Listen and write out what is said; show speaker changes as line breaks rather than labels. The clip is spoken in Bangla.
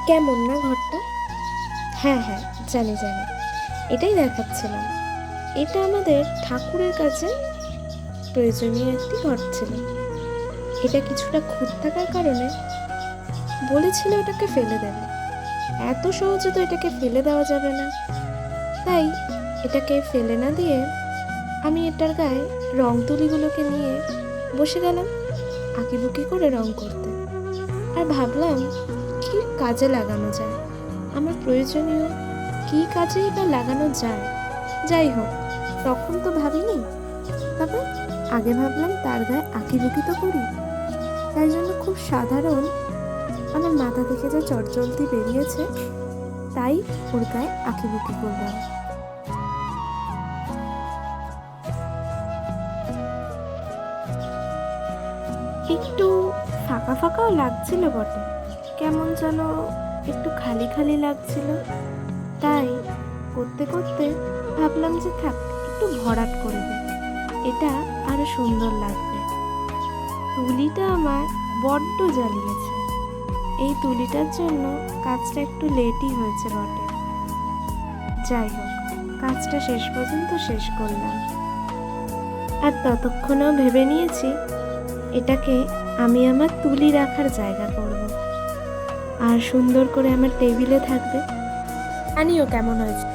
কেমন না ঘরটা? হ্যাঁ হ্যাঁ, জানি জানি, এটাই দেখাচ্ছিলাম। এটা আমাদের ঠাকুরের কাছে প্রয়োজনীয় একটি ঘর ছিল। এটা কিছুটা খুঁত থাকার কারণে বলেছিল এটাকে ফেলে দেবে। এত সহজে তো এটাকে ফেলে দেওয়া যাবে না, তাই এটাকে ফেলে না দিয়ে আমি এটার গায়ে রং তুলিগুলোকে নিয়ে বসে গেলাম আঁকিবুকি করে রং করতে। আর ভাবলাম কি কাজে লাগানো যায়, আমার প্রয়োজনীয় কি কাজেই বা লাগানো যায়। যাই হোক, তখন তো ভাবিনি, তবে আগে ভাবলাম তার গায়ে আঁকিবুকি তো করি। তাই জন্য খুব সাধারণ আমার মাথা থেকে যা চটজলদি বেরিয়েছে তাই ওর গায়ে আঁকিবুকি করলাম। একটু ফাঁকা ফাঁকাও লাগছিল বটে, কেমন যেন একটু খালি খালি লাগছিল। তাই করতে করতে ভাবলাম যে থাক, একটু ভরাট করে দিই, এটা আরো সুন্দর লাগবে। তুলিটা আমার বড্ড জ্বালিয়েছে, এই তুলিটার জন্য কাজটা একটু লেটই হয়েছে বটে। যাই হোক, কাজটা শেষ পর্যন্ত শেষ করলাম। আর ততক্ষণেও ভেবে নিয়েছি এটাকে আমি আমার তুলি রাখার জায়গা করব, আর সুন্দর করে আমার টেবিলে থাকবে। জানিও কেমন হয়েছে।